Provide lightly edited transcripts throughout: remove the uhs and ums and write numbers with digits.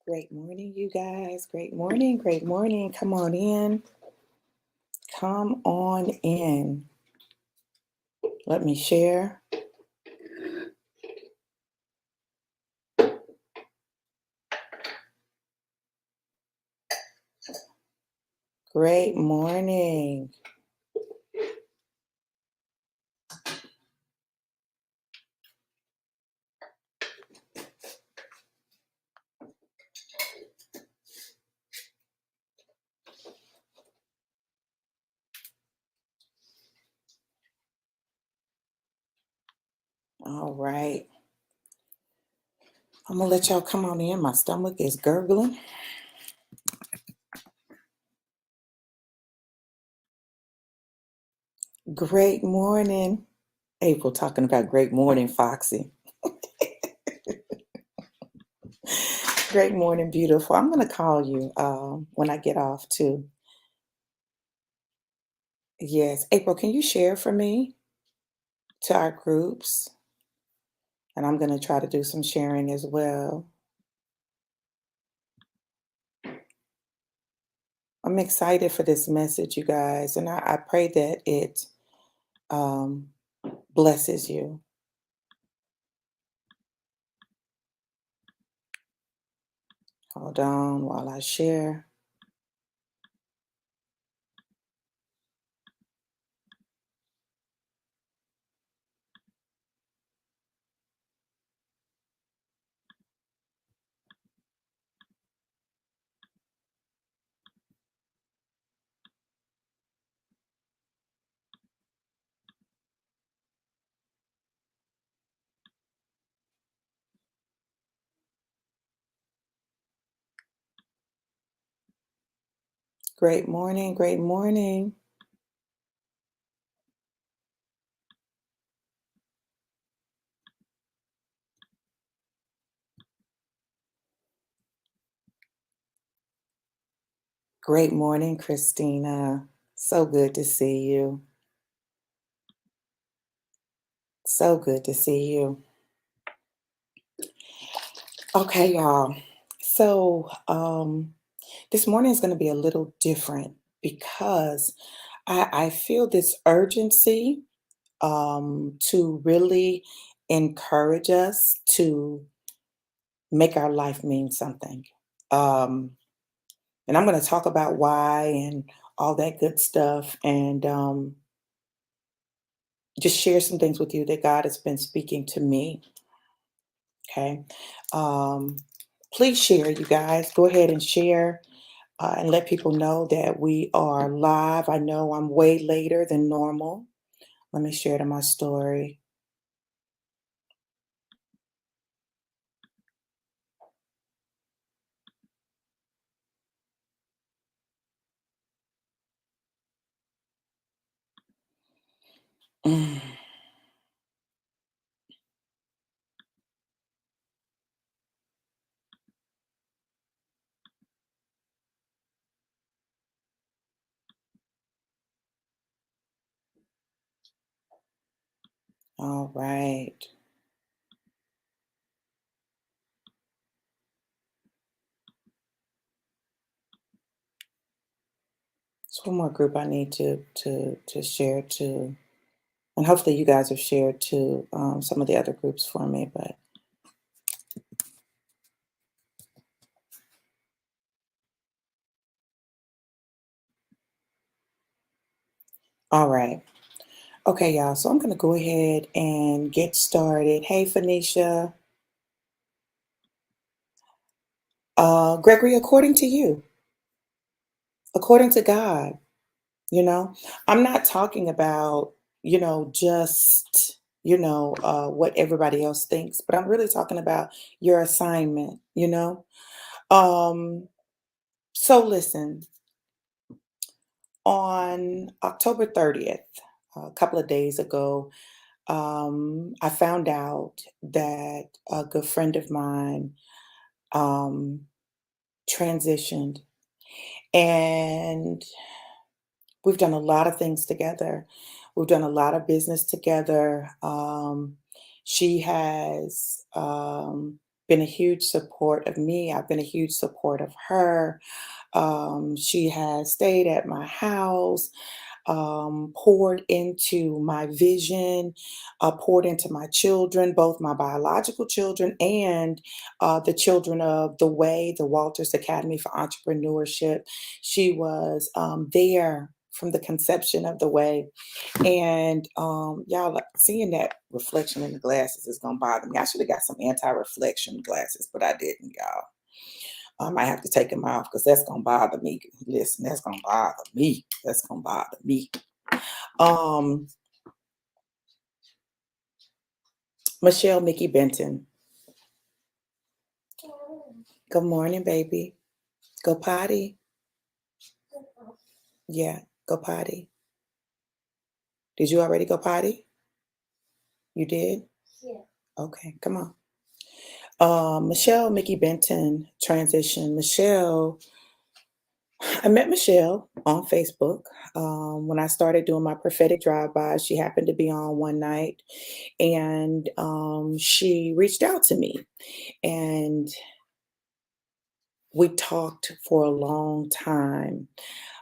Great morning, you guys. Great morning. Great morning. Come on in. Come on in. Let me share. Great morning. All right. I'm going to let y'all come on in. My stomach is gurgling. Great morning. April talking about great morning, Foxy. Great morning, beautiful. I'm going to call you when I get off, too. Yes. April, can you share for me to our groups? And I'm going to try to do some sharing as well. I'm excited for this message, you guys, and I pray that it um, blesses you. Hold on while I share. Great morning, great morning. Great morning, Christina. So good to see you. So good to see you. Okay, y'all. So this morning is going to be a little different because I feel this urgency to really encourage us to make our life mean something. Um, and I'm going to talk about why and all that good stuff and just share some things with you that God has been speaking to me. Okay. Um, please share, you guys. Go ahead and share and let people know that we are live. I know I'm way later than normal. Let me share it in my story. Mm, all right. It's one more group I need to share to, and hopefully you guys have shared to some of the other groups for me. But all right, okay, y'all. So I'm gonna go ahead and get started. Hey, Phoenicia, Gregory, according to you, according to God, I'm not talking about just what everybody else thinks, but I'm really talking about your assignment. Um, so listen. On October 30th, a couple of days ago, I found out that a good friend of mine um, transitioned, and we've done a lot of things together. We've done a lot of business together. She has been a huge support of me. I've been a huge support of her. She has stayed at my house, poured into my vision, poured into my children, both my biological children and the children of the Way, the Walters Academy for Entrepreneurship. She was there from the conception of the Way. And y'all, like, seeing that reflection in the glasses is gonna bother me. I should have got some anti-reflection glasses, but I didn't, y'all. I might have to take them off because that's gonna bother me. Listen, that's gonna bother me. That's gonna bother me. Um, Michelle Mickey Benton. Good morning, baby. Go potty. Yeah, go potty. Did you already go potty? You did? Okay, come on. Michelle Mickey Benton transition. I met Michelle on Facebook. When I started doing my prophetic drive-by, she happened to be on one night, and she reached out to me, and we talked for a long time.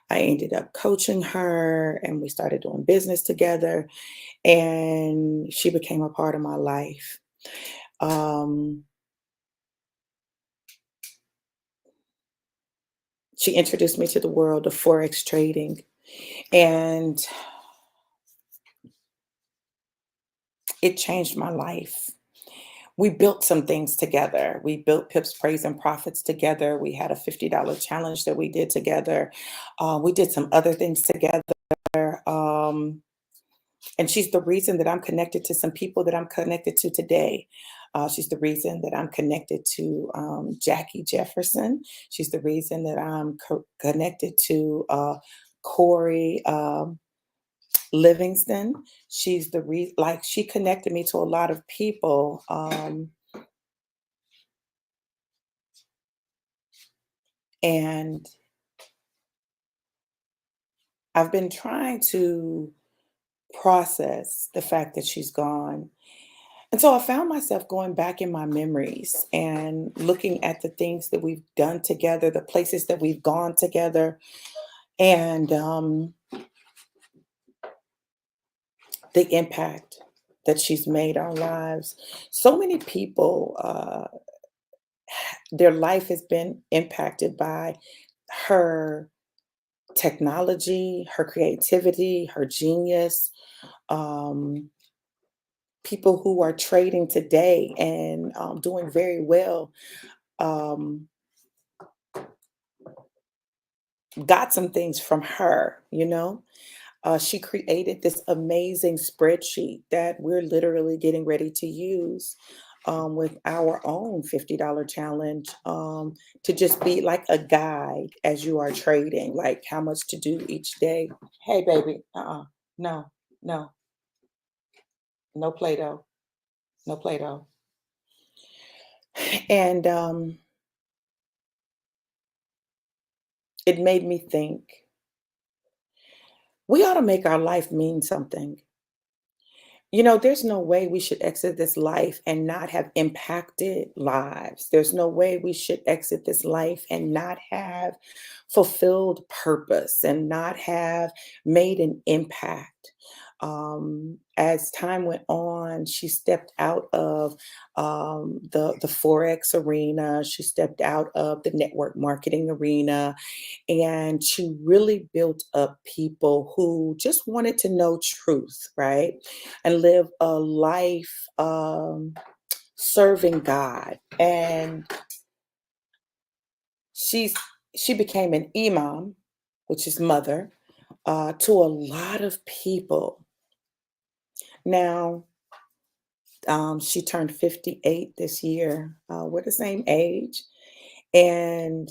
I ended up coaching her, and we started doing business together, and she became a part of my life. Um, she introduced me to the world of forex trading, and it changed my life. We built some things together. We built Pips Praise and Profits together. We had a $50 challenge that we did together. We did some other things together. Um, and she's the reason that I'm connected to some people that I'm connected to today. She's the reason that I'm connected to Jackie Jefferson. She's the reason that I'm connected to Corey Livingston. She's the like she connected me to a lot of people. And I've been trying to process the fact that she's gone. And so I found myself going back in my memories and looking at the things that we've done together, the places that we've gone together, and the impact that she's made on lives. So many people, their life has been impacted by her technology, her creativity, her genius. Um, People who are trading today and doing very well um, got some things from her, you know? She created this amazing spreadsheet that we're literally getting ready to use with our own $50 challenge to just be like a guide as you are trading, like how much to do each day. Hey, baby, no, no, no Play Doh, no Play Doh. And it made me think we ought to make our life mean something. You know, there's no way we should exit this life and not have impacted lives. There's no way we should exit this life and not have fulfilled purpose and not have made an impact. As time went on, she stepped out of the forex arena. She stepped out of the network marketing arena, and she really built up people who just wanted to know truth, right? And live a life serving God. And she's she became an imam, which is mother, to a lot of people. Now, she turned 58 this year. We're the same age. And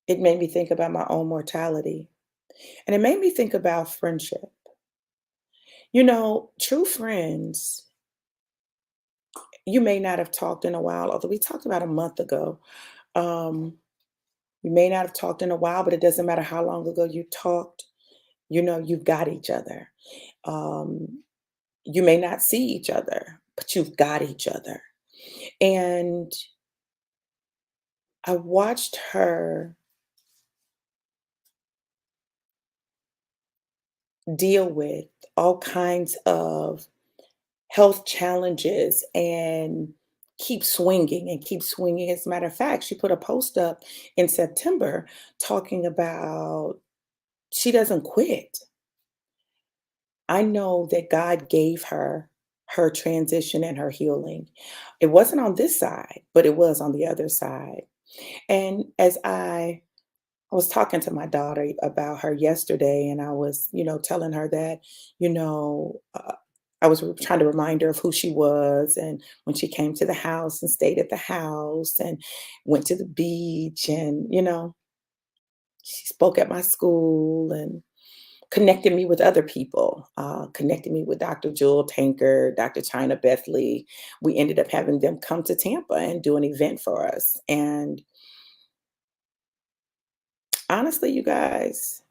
it made me think about my own mortality. And it made me think about friendship. You know, true friends, you may not have talked in a while, although we talked about a month ago. Um, you may not have talked in a while, but it doesn't matter how long ago you talked, you know, you've got each other. Um, You may not see each other, but you've got each other. And I watched her deal with all kinds of health challenges and keep swinging and keep swinging. As a matter of fact, she put a post up in September talking about she doesn't quit. I know that God gave her her transition and her healing. It wasn't on this side, but it was on the other side. And as I was talking to my daughter about her yesterday, and I was, telling her that, you know, uh, I was trying to remind her of who she was, and when she came to the house and stayed at the house and went to the beach, and she spoke at my school and connected me with other people, connected me with Dr. Jewel Tanker, Dr. China Bethley. We ended up having them come to Tampa and do an event for us. And honestly, you guys,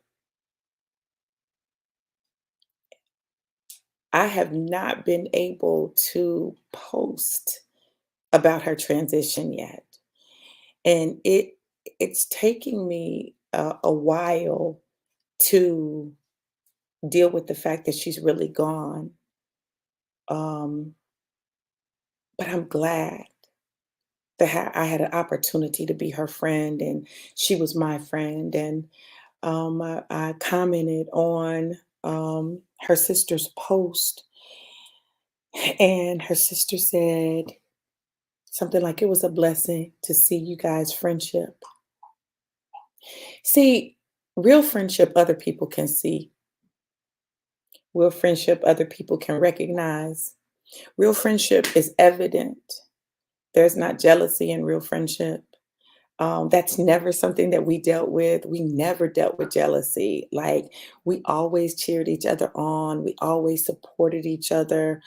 I have not been able to post about her transition yet. And it's taking me a while to deal with the fact that she's really gone. Um, but I'm glad that I had an opportunity to be her friend and she was my friend. And I commented on her sister's post, and her sister said, something like it was a blessing to see you guys' friendship. See, real friendship other people can see. Real friendship other people can recognize. Real friendship is evident. There's not jealousy in real friendship. That's never something that we dealt with. We never dealt with jealousy. Like, we always cheered each other on. We always supported each other.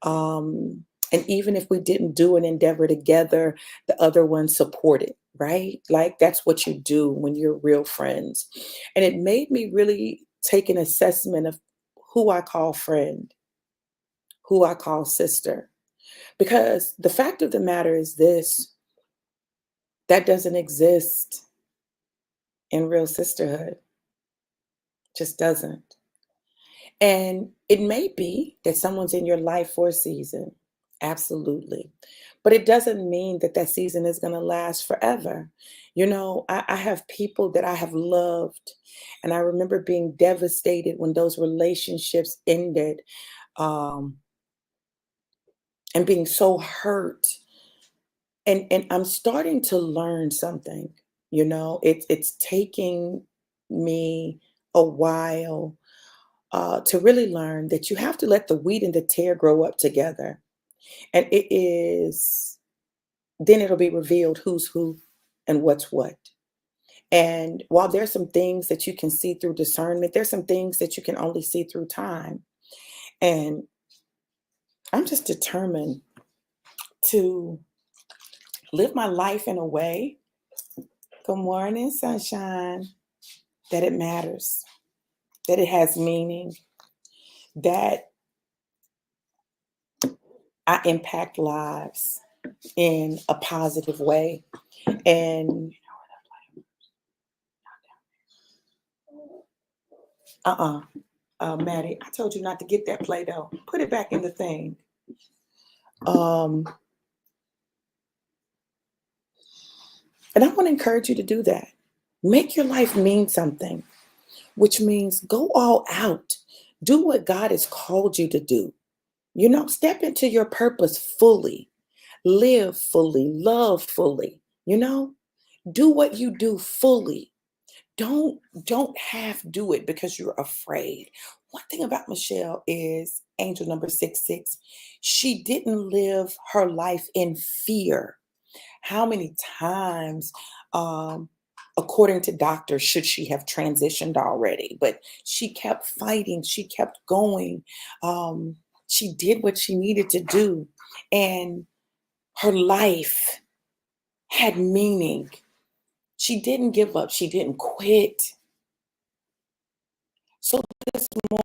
And even if we didn't do an endeavor together, the other one supported, right? Like, that's what you do when you're real friends. And it made me really take an assessment of who I call friend, who I call sister. Because the fact of the matter is this, that doesn't exist in real sisterhood, just doesn't. And it may be that someone's in your life for a season, absolutely. But it doesn't mean that that season is going to last forever. I have people that I have loved, and I remember being devastated when those relationships ended, um, and being so hurt. And I'm starting to learn something. It's taking me a while to really learn that you have to let the wheat and the tear grow up together. And then it'll be revealed who's who and what's what. And while there's some things that you can see through discernment, there's some things that you can only see through time. And I'm just determined to live my life in a way, good morning, sunshine, that it matters, that it has meaning, that I impact lives in a positive way. And uh-uh, Maddie, I told you not to get that Play-Doh. Put it back in the thing. Um, and I want to encourage you to do that. Make your life mean something, which means go all out. Do what God has called you to do. Step into your purpose fully, live fully, love fully, do what you do fully. Don't half do it because you're afraid. One thing about Michelle is angel number 66. She didn't live her life in fear. How many times, um, according to doctors, should she have transitioned already? But she kept fighting, she kept going. Um, she did what she needed to do, and her life had meaning. She didn't give up, she didn't quit. So this morning,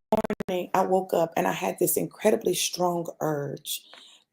I woke up and I had this incredibly strong urge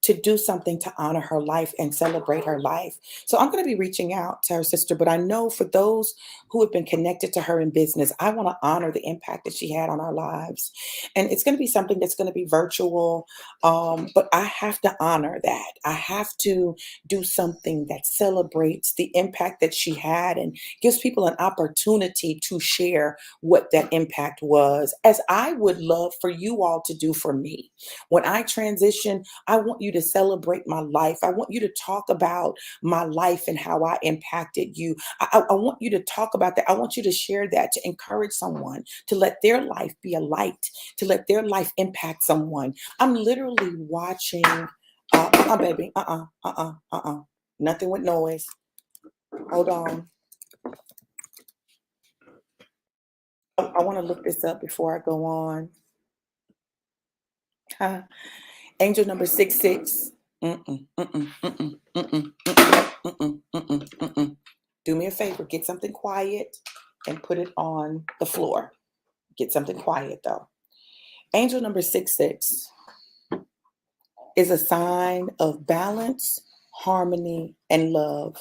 to do something to honor her life and celebrate her life. So I'm going to be reaching out to her sister, but I know for those who have been connected to her in business, I want to honor the impact that she had on our lives. And it's going to be something that's going to be virtual, but I have to honor that. I have to do something that celebrates the impact that she had and gives people an opportunity to share what that impact was, as I would love for you all to do for me. When I transition, I want you to celebrate my life. I want you to talk about my life and how I impacted you. I want you to talk about that. I want you to share that to encourage someone, to let their life be a light, to let their life impact someone. I'm literally watching, baby, nothing with noise. Hold on. I want to look this up before I go on. Huh? Angel number 66. Mm-mm, mm-mm, mm-mm, mm-mm, mm-mm, mm-mm, mm-mm, mm-mm. Do me a favor, get something quiet and put it on the floor. Get something quiet though. Angel number 66 is a sign of balance, harmony, and love.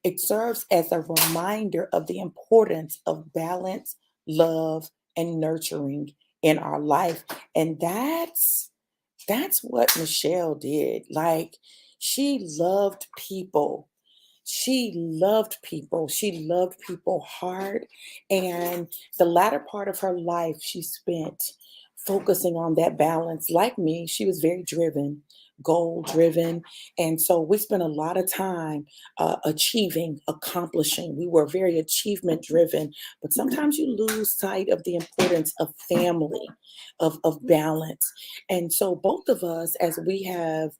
It serves as a reminder of the importance of balance, love, and nurturing in our life. And that's what Michelle did. Like, she loved people. She loved people. She loved people hard. And the latter part of her life, she spent focusing on that balance. Like me, she was very driven, goal driven. And so we spent a lot of time achieving, accomplishing. We were very achievement driven, but sometimes you lose sight of the importance of family, of balance. And so both of us, as we have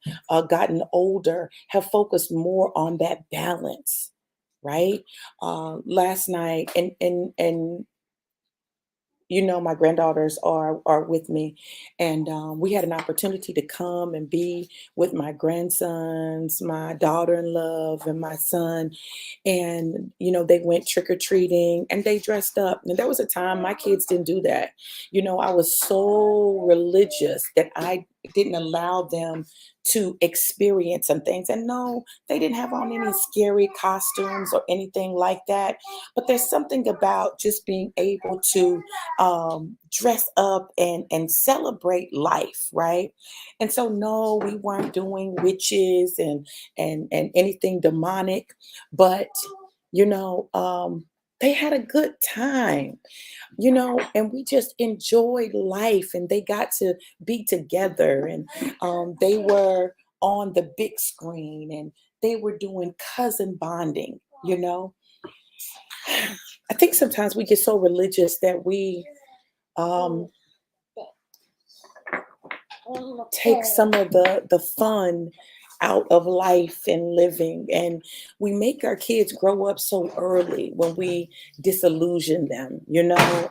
gotten older, have focused more on that balance, right? Last night, and my granddaughters are with me, and we had an opportunity to come and be with my grandsons, my daughter-in-law, and my son. And they went trick-or-treating and they dressed up, and there was a time my kids didn't do that. I was so religious that I didn't allow them to experience some things. And no, they didn't have on any scary costumes or anything like that, but there's something about just being able to dress up and celebrate life, right? And so no, we weren't doing witches and anything demonic, but they had a good time, and we just enjoyed life, and they got to be together, and they were on the big screen, and they were doing cousin bonding. I think sometimes we get so religious that we um, take some of the fun out of life and living, and we make our kids grow up so early when we disillusion them,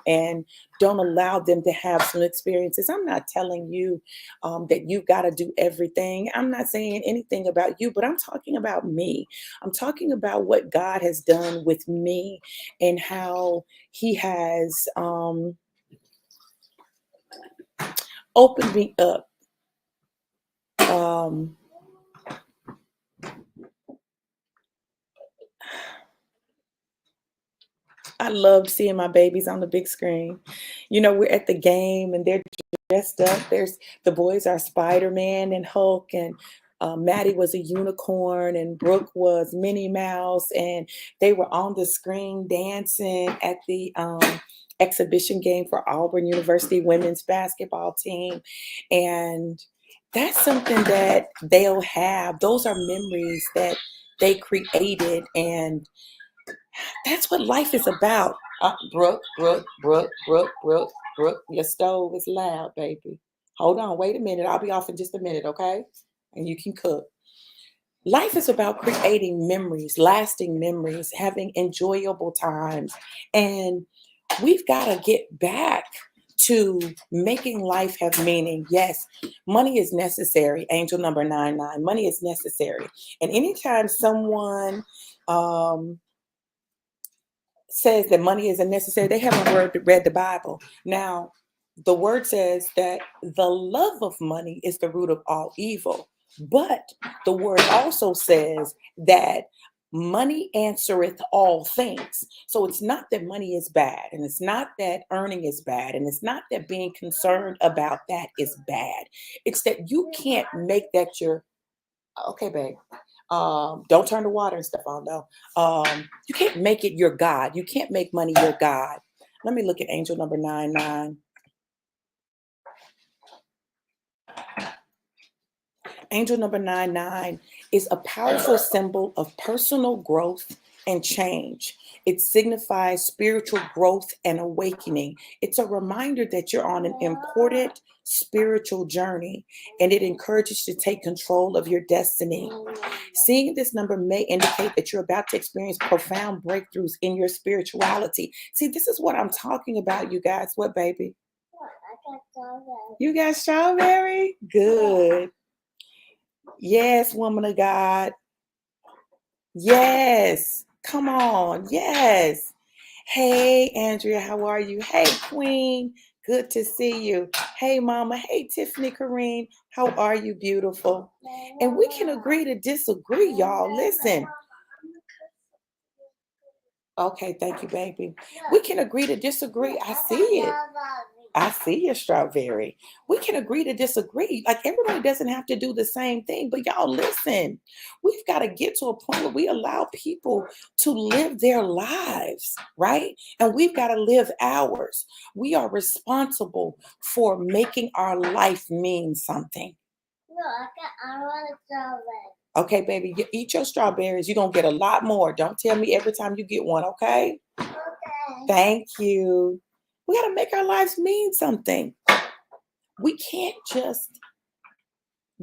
and don't allow them to have some experiences. I'm not telling you that you've got to do everything. I'm not saying anything about you, but I'm talking about me. I'm talking about what God has done with me and how he has opened me up. um, I loved seeing my babies on the big screen. We're at the game and they're dressed up. The boys are Spider-Man and Hulk, and Maddie was a unicorn, and Brooke was Minnie Mouse, and they were on the screen dancing at the exhibition game for Auburn University women's basketball team. And that's something that they'll have. Those are memories that they created, and that's what life is about. Brooke, your stove is loud, baby. Hold on, wait a minute. I'll be off in just a minute, okay? And you can cook. Life is about creating memories, lasting memories, having enjoyable times. And we've got to get back to making life have meaning. Yes, money is necessary. Angel number 99. Money is necessary. And anytime someone says that money isn't necessary, they haven't read the Bible. Now, The word says that the love of money is the root of all evil. But the word also says that money answereth all things. So it's not that money is bad, and it's not that earning is bad, and it's not that being concerned about that is bad. It's that you can't make that your okay, babe. Don't turn the water and stuff on though. You can't make it your God. You can't make money your God. Let me look at angel number 99. Angel number 99 is a powerful symbol of personal growth and change. It signifies spiritual growth and awakening. It's a reminder that you're on an important spiritual journey, and it encourages you to take control of your destiny. Seeing this number may indicate that you're about to experience profound breakthroughs in your spirituality. See, this is what I'm talking about, you guys. What, baby? You got strawberry? Good. Yes, woman of God. Yes. Come on. Yes. Hey, Andrea, how are you? Hey, Queen. Good to see you. Hey, Mama. Hey, Tiffany Kareen. How are you, beautiful? And we can agree to disagree, y'all. Listen. Okay, thank you, baby. We can agree to disagree. I see it. I see your strawberry. We can agree to disagree. Like everybody doesn't have to do the same thing, but y'all listen. We've got to get to a point where we allow people to live their lives, right? And we've got to live ours. We are responsible for making our life mean something. No, I want a strawberry. Okay, baby, you eat your strawberries. You're going to get a lot more. Don't tell me every time you get one, okay? Okay. Thank you. We got to make our lives mean something. We can't just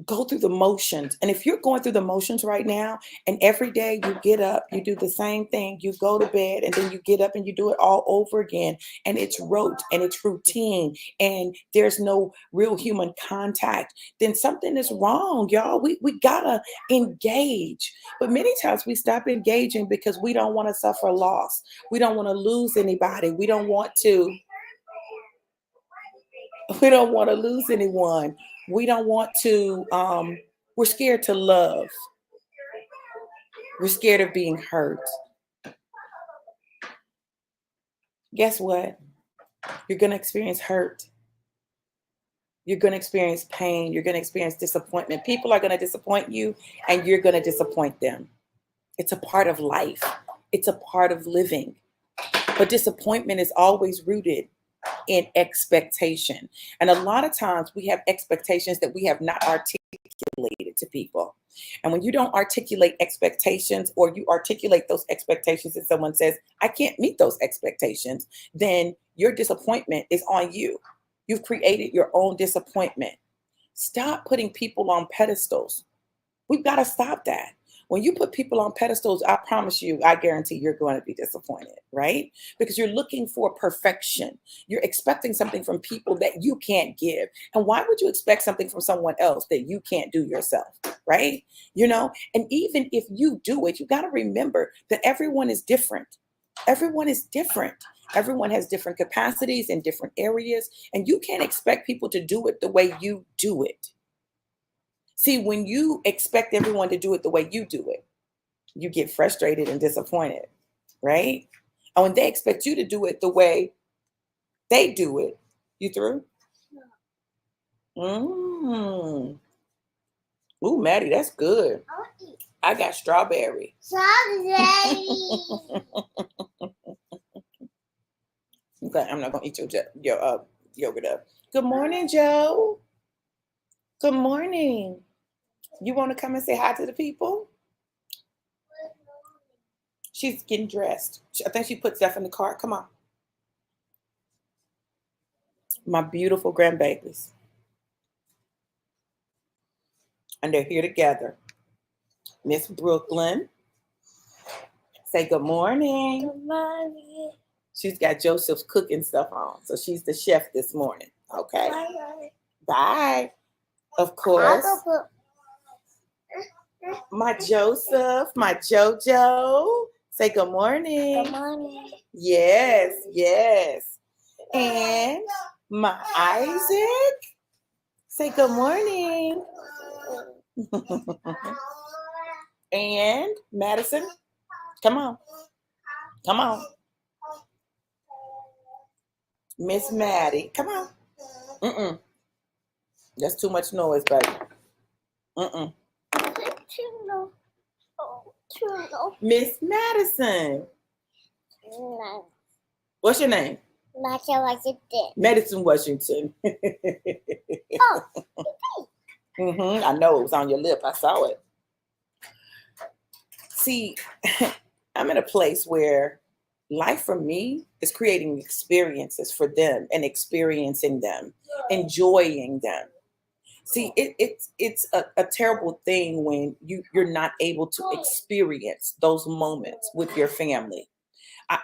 go through the motions. And if you're going through the motions right now, and every day you get up, you do the same thing, you go to bed, and then you get up and you do it all over again, and it's rote and it's routine, and there's no real human contact, then something is wrong, y'all. We gotta engage. But many times we stop engaging because we don't want to suffer loss. We don't want to lose anybody. We don't want to lose anyone. We don't want to we're scared to love. We're scared of being hurt. Guess what? You're going to experience hurt. You're going to experience pain. You're going to experience disappointment. People are going to disappoint you, and you're going to disappoint them. It's a part of life. It's a part of living. But disappointment is always rooted in expectation. And a lot of times we have expectations that we have not articulated to people. And when you don't articulate expectations, or you articulate those expectations and someone says, I can't meet those expectations, then your disappointment is on you. You've created your own disappointment. Stop putting people on pedestals. We've got to stop that. When you put people on pedestals, I promise you, I guarantee you're going to be disappointed, right? Because you're looking for perfection. You're expecting something from people that you can't give. And why would you expect something from someone else that you can't do yourself, right? You know, and even if you do it, you got to remember that everyone is different. Everyone is different. Everyone has different capacities in different areas, and you can't expect people to do it the way you do it. See, when you expect everyone to do it the way you do it, you get frustrated and disappointed, right? And when they expect you to do it the way they do it, you through? Ooh, Maddie, that's good. I got strawberry. Strawberry. Okay, I'm not gonna eat your yogurt up. Good morning, Joe. Good morning. You want to come and say hi to the people? She's getting dressed. I think she put stuff in the car. Come on. My beautiful grandbabies. And they're here together. Miss Brooklyn. Say good morning. Good morning. She's got Joseph's cooking stuff on. So she's the chef this morning. Okay. Bye. Bye. Of course. My Joseph, my Jojo. Say good morning. Good morning. Yes, yes. And My Isaac. Say good morning. And Madison, come on. Come on. Miss Maddie, come on. Mm-mm. That's too much noise, baby. Mm-mm. Miss Madison. What's your name? Madison Washington. I know it was on your lip. I saw it. See, I'm in a place where life for me is creating experiences for them and experiencing them, enjoying them. See, it's a terrible thing when you're not able to experience those moments with your family.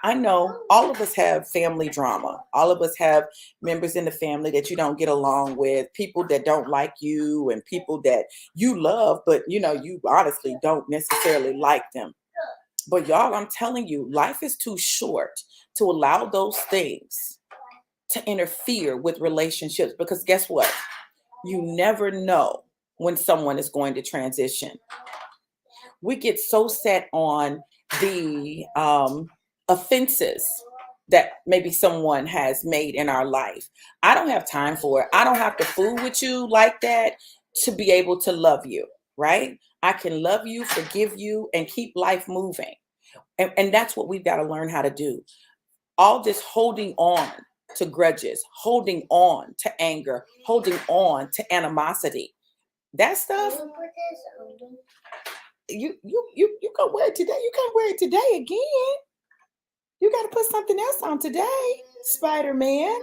I know all of us have family drama. All of us have members in the family that you don't get along with, people that don't like you, and people that you love, but you honestly don't necessarily like them. But y'all, I'm telling you, life is too short to allow those things to interfere with relationships because guess what? You never know when someone is going to transition. We get so set on the offenses that maybe someone has made in our life. I don't have time for it. I don't have to fool with you like that to be able to love you, right? I can love you, forgive you, and keep life moving. And that's what we've got to learn how to do. All this holding on to grudges, holding on to anger, holding on to animosity. That stuff, you can wear it today. You can't wear it today again. You got to put something else on today. Spider-Man.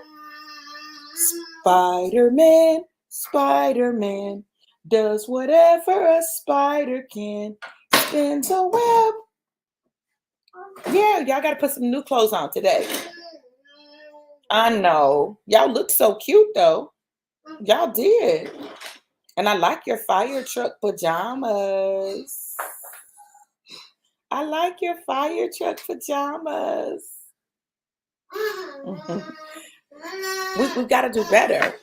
Spider-Man. Spider-Man does whatever a spider can. Spins a web. Yeah, y'all got to put some new clothes on today. I know. Y'all look so cute, though. Y'all did. And I like your fire truck pajamas. I like your fire truck pajamas. We've got to do better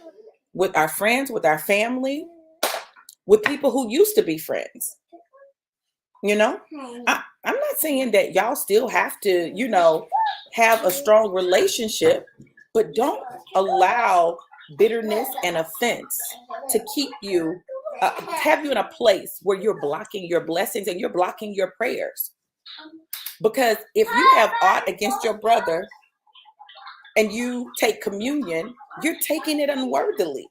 with our friends, with our family, with people who used to be friends. I'm not saying that y'all still have to, have a strong relationship, but don't allow bitterness and offense to keep you, have you in a place where you're blocking your blessings and you're blocking your prayers. Because if you have aught against your brother and you take communion, you're taking it unworthily.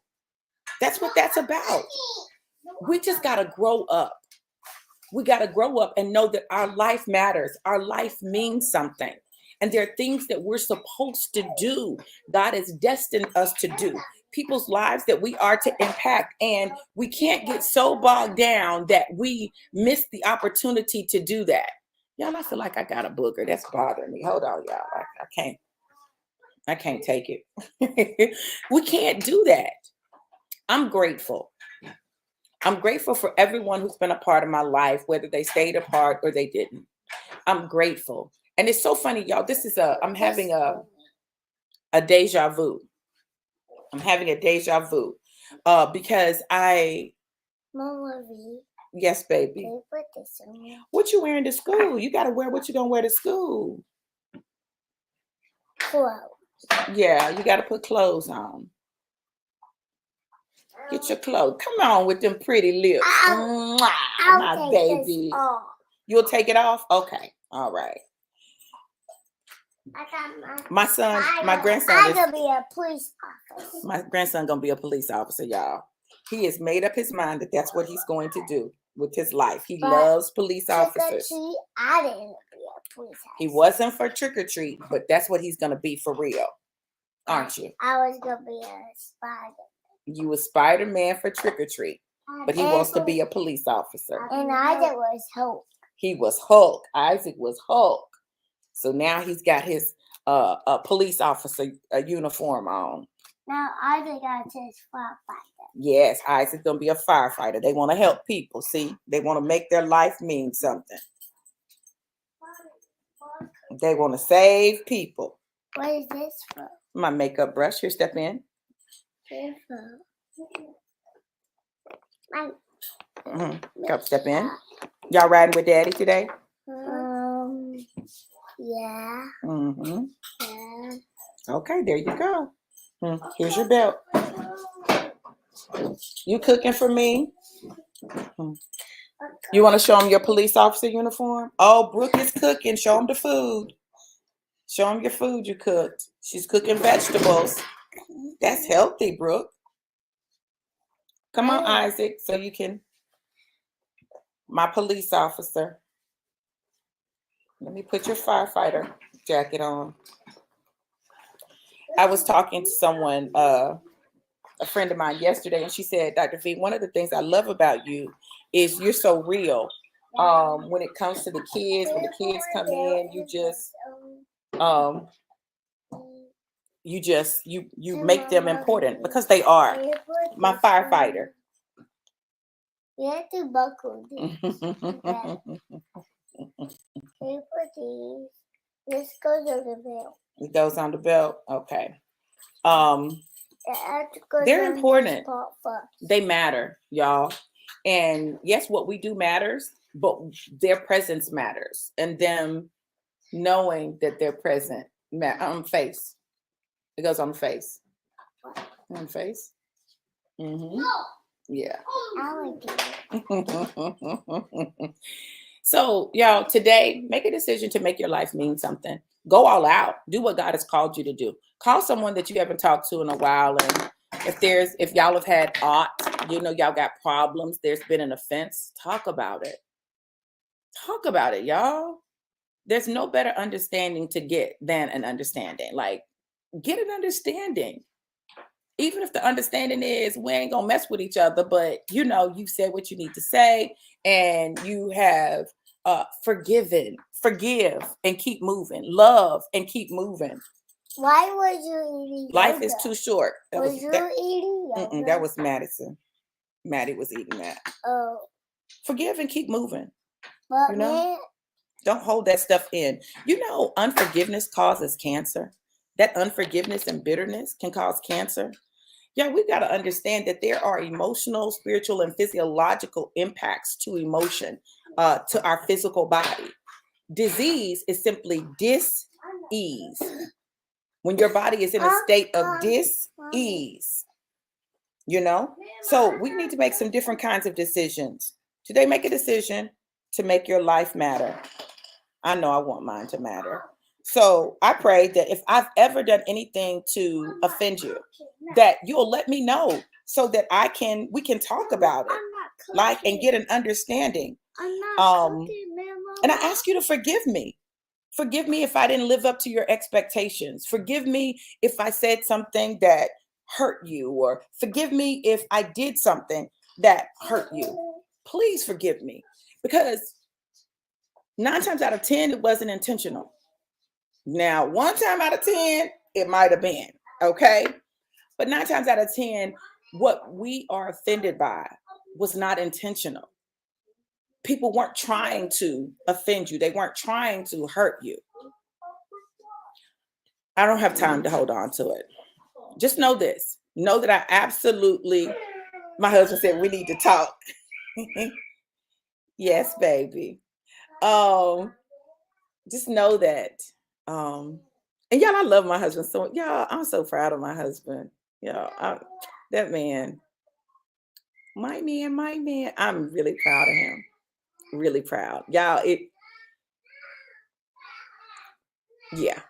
That's what that's about. We just got to grow up. We got to grow up and know that our life matters. Our life means something. And there are things that we're supposed to do. God has destined us to do. People's lives that we are to impact. And we can't get so bogged down that we miss the opportunity to do that. Y'all, I feel like I got a booger. That's bothering me. Hold on, y'all. I can't take it. We can't do that. I'm grateful. I'm grateful for everyone who's been a part of my life, whether they stayed apart or they didn't. I'm grateful. And it's so funny, y'all. I'm having a deja vu. I'm having a deja vu because Mama, yes, baby. can you put this on? What you wearing to school? You got to wear what you don't wear to school. Clothes. Yeah, you got to put clothes on. Get your clothes. Come on with them pretty lips. My baby. You'll take it off? Okay. All right. My son, my grandson I'm gonna be a police officer. My grandson gonna be a police officer, y'all. He has made up his mind that that's what he's going to do with his life. He loves police officers. I didn't be a police officer. He wasn't for trick or treat, but that's what he's gonna be for real, aren't you? I was gonna be a spider. You was Spider-Man for trick or treat, but he wants to be a police officer. And Isaac was Hulk. He was Hulk. Isaac was Hulk. So now he's got his police officer uniform on. Now Isaac got his firefighter. Yes, Isaac's gonna be a firefighter. They want to help people. See, they want to make their life mean something. They want to save people. What is this for? My makeup brush. Here, step in. Careful. My, Come step in. Y'all riding with Daddy today? yeah. Mm-hmm. Yeah. Okay, there you go. Here's your belt. You cooking for me? You want to show him your police officer uniform? Oh, Brooke is cooking. Show him the food. Show him your food you cooked. She's cooking vegetables. That's healthy, Brooke. Come on, Isaac, so you can. My police officer. Let me put your firefighter jacket on. I was talking to someone, a friend of mine yesterday, and she said, Dr. V, one of the things I love about you is you're so real. When it comes to the kids, when the kids come in, you make them important because they are. My firefighter. You have to buckle these. You put these. This goes on the belt. It goes on the belt. Okay. They're They're important. They matter, y'all. And yes, what we do matters, but their presence matters. And them knowing that they're present face. It goes on the face. On the face. Mm-hmm. Yeah. I like it. So, y'all, today, make a decision to make your life mean something. Go all out. Do what God has called you to do. Call someone that you haven't talked to in a while. And if y'all have had aught, y'all got problems, there's been an offense, talk about it. Talk about it, y'all. There's no better understanding to get than an understanding. Like, get an understanding. Even if the understanding is we ain't gonna mess with each other, but you said what you need to say and you have forgive and keep moving, love and keep moving. Why was you eating Life yoga? is too short. Was you eating yoga? That was Madison. Maddie was eating that. Oh. Forgive and keep moving. But man, don't hold that stuff in. Unforgiveness causes cancer. That unforgiveness and bitterness can cause cancer. Yeah, we got to understand that there are emotional, spiritual, and physiological impacts to emotion, to our physical body. Disease is simply dis-ease. When your body is in a state of dis-ease, So we need to make some different kinds of decisions. Today, make a decision to make your life matter. I know I want mine to matter. So I pray that if I've ever done anything to offend you, that you'll let me know so that we can talk about it, and get an understanding. And I ask you to forgive me. Forgive me if I didn't live up to your expectations. Forgive me if I said something that hurt you, or forgive me if I did something that hurt you. Please forgive me, because 9 times out of 10, it wasn't intentional. Now, 1 time out of 10, it might have been, okay? But 9 times out of 10, what we are offended by was not intentional. People weren't trying to offend you. They weren't trying to hurt you. I don't have time to hold on to it. Just know this. Know that I absolutely, my husband said we need to talk. Yes, baby. Just know that. And y'all, I love my husband so. Y'all, I'm so proud of my husband. Y'all, that man, my man. I'm really proud of him. Really proud, y'all. Yeah.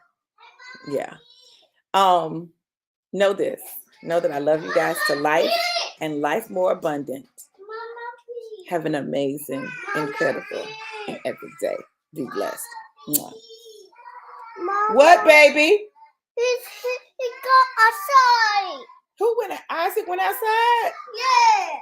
Know this. Know that I love you guys to life and life more abundant. Have an amazing, incredible, and epic day. Be blessed. Mwah. Mama, What, baby? He got outside. Who went? Isaac went outside? Yeah.